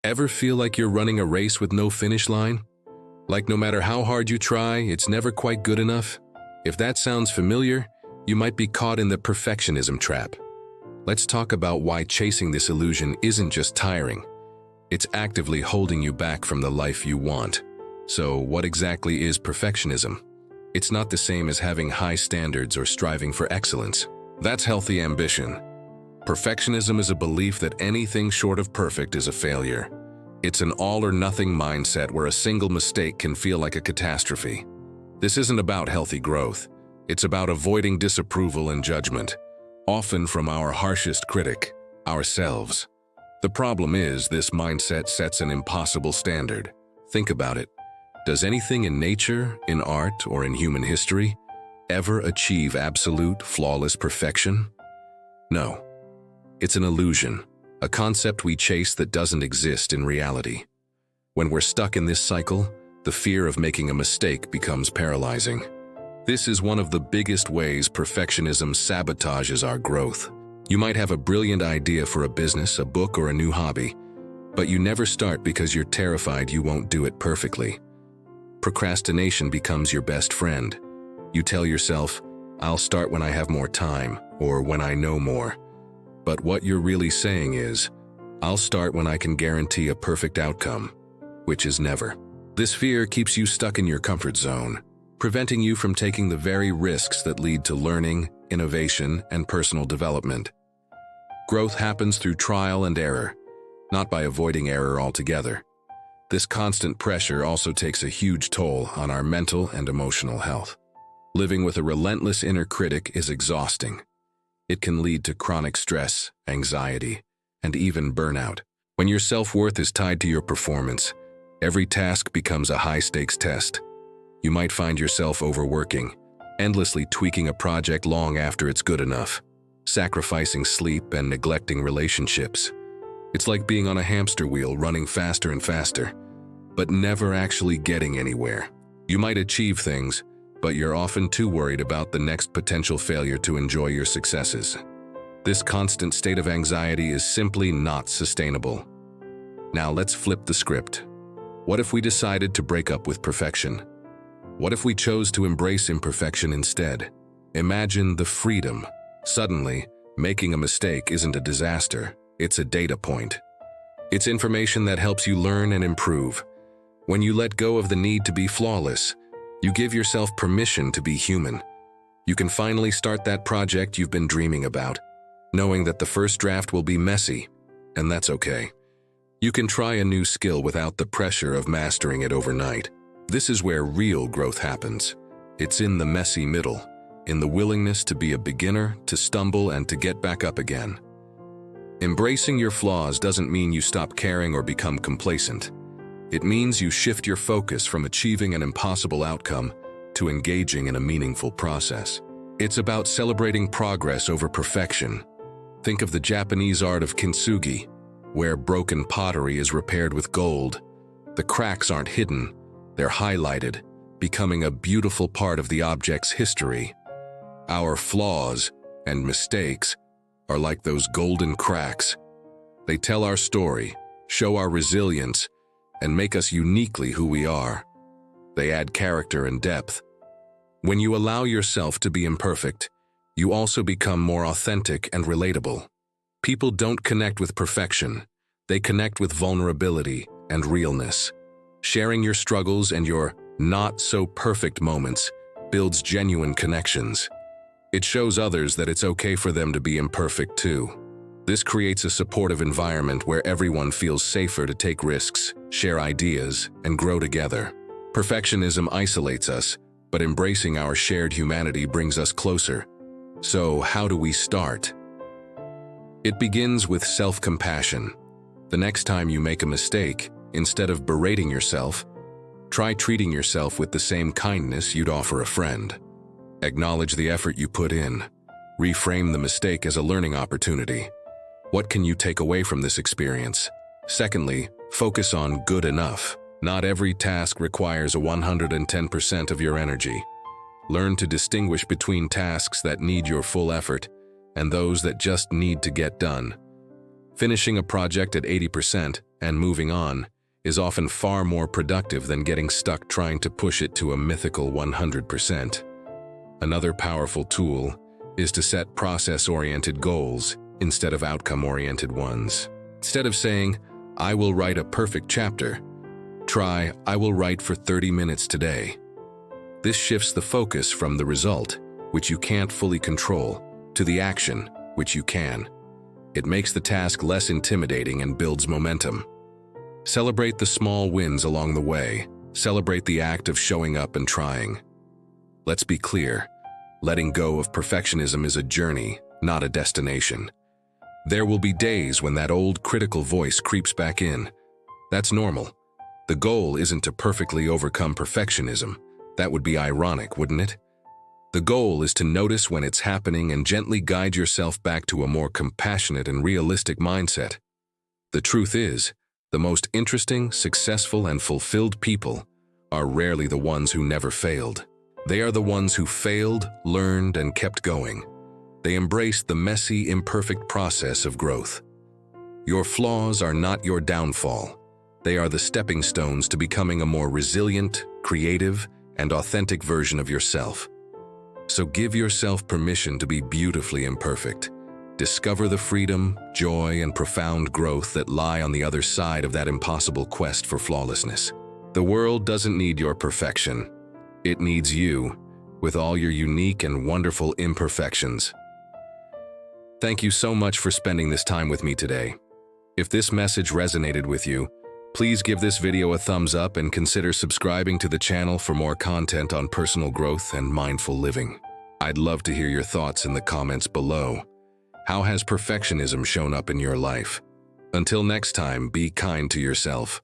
Ever feel like you're running a race with no finish line? Like no matter how hard you try, it's never quite good enough? If that sounds familiar, you might be caught in the perfectionism trap. Let's talk about why chasing this illusion isn't just tiring. It's actively holding you back from the life you want. So, what exactly is perfectionism? It's not the same as having high standards or striving for excellence. That's healthy ambition. Perfectionism is a belief that anything short of perfect is a failure. It's an all-or-nothing mindset where a single mistake can feel like a catastrophe. This isn't about healthy growth. It's about avoiding disapproval and judgment, often from our harshest critic, ourselves. The problem is, this mindset sets an impossible standard. Think about it. Does anything in nature, in art, or in human history ever achieve absolute, flawless perfection? No. It's an illusion, a concept we chase that doesn't exist in reality. When we're stuck in this cycle, the fear of making a mistake becomes paralyzing. This is one of the biggest ways perfectionism sabotages our growth. You might have a brilliant idea for a business, a book, or a new hobby, but you never start because you're terrified you won't do it perfectly. Procrastination becomes your best friend. You tell yourself, "I'll start when I have more time," or "when I know more." But what you're really saying is, "I'll start when I can guarantee a perfect outcome," which is never. This fear keeps you stuck in your comfort zone, preventing you from taking the very risks that lead to learning, innovation, and personal development. Growth happens through trial and error, not by avoiding error altogether. This constant pressure also takes a huge toll on our mental and emotional health. Living with a relentless inner critic is exhausting. It can lead to chronic stress, anxiety, and even burnout. When your self-worth is tied to your performance, every task becomes a high-stakes test. You might find yourself overworking, endlessly tweaking a project long after it's good enough, sacrificing sleep and neglecting relationships. It's like being on a hamster wheel running faster and faster, but never actually getting anywhere. You might achieve things, but you're often too worried about the next potential failure to enjoy your successes. This constant state of anxiety is simply not sustainable. Now let's flip the script. What if we decided to break up with perfection? What if we chose to embrace imperfection instead? Imagine the freedom. Suddenly, making a mistake isn't a disaster, it's a data point. It's information that helps you learn and improve. When you let go of the need to be flawless, you give yourself permission to be human. You can finally start that project you've been dreaming about, knowing that the first draft will be messy, and that's okay. You can try a new skill without the pressure of mastering it overnight. This is where real growth happens. It's in the messy middle, in the willingness to be a beginner, to stumble, and to get back up again. Embracing your flaws doesn't mean you stop caring or become complacent. It means you shift your focus from achieving an impossible outcome to engaging in a meaningful process. It's about celebrating progress over perfection. Think of the Japanese art of kintsugi, where broken pottery is repaired with gold. The cracks aren't hidden, they're highlighted, becoming a beautiful part of the object's history. Our flaws and mistakes are like those golden cracks. They tell our story, show our resilience, and make us uniquely who we are. They add character and depth. When you allow yourself to be imperfect, you also become more authentic and relatable. People don't connect with perfection, they connect with vulnerability and realness. Sharing your struggles and your not-so-perfect moments builds genuine connections. It shows others that it's okay for them to be imperfect too. This creates a supportive environment where everyone feels safer to take risks, share ideas, and grow together. Perfectionism isolates us, but embracing our shared humanity brings us closer. So, how do we start? It begins with self-compassion. The next time you make a mistake, instead of berating yourself, try treating yourself with the same kindness you'd offer a friend. Acknowledge the effort you put in. Reframe the mistake as a learning opportunity. What can you take away from this experience? Secondly, focus on good enough. Not every task requires a 110% of your energy. Learn to distinguish between tasks that need your full effort and those that just need to get done. Finishing a project at 80% and moving on is often far more productive than getting stuck trying to push it to a mythical 100%. Another powerful tool is to set process-oriented goals instead of outcome-oriented ones. Instead of saying, "I will write a perfect chapter," try, "I will write for 30 minutes today." This shifts the focus from the result, which you can't fully control, to the action, which you can. It makes the task less intimidating and builds momentum. Celebrate the small wins along the way. Celebrate the act of showing up and trying. Let's be clear, letting go of perfectionism is a journey, not a destination. There will be days when that old critical voice creeps back in. That's normal. The goal isn't to perfectly overcome perfectionism. That would be ironic, wouldn't it? The goal is to notice when it's happening and gently guide yourself back to a more compassionate and realistic mindset. The truth is, the most interesting, successful, and fulfilled people are rarely the ones who never failed. They are the ones who failed, learned, and kept going. They embraced the messy, imperfect process of growth. Your flaws are not your downfall. They are the stepping stones to becoming a more resilient, creative, and authentic version of yourself. So give yourself permission to be beautifully imperfect. Discover the freedom, joy, and profound growth that lie on the other side of that impossible quest for flawlessness. The world doesn't need your perfection. It needs you, with all your unique and wonderful imperfections. Thank you so much for spending this time with me today. If this message resonated with you, please give this video a thumbs up and consider subscribing to the channel for more content on personal growth and mindful living. I'd love to hear your thoughts in the comments below. How has perfectionism shown up in your life? Until next time, be kind to yourself.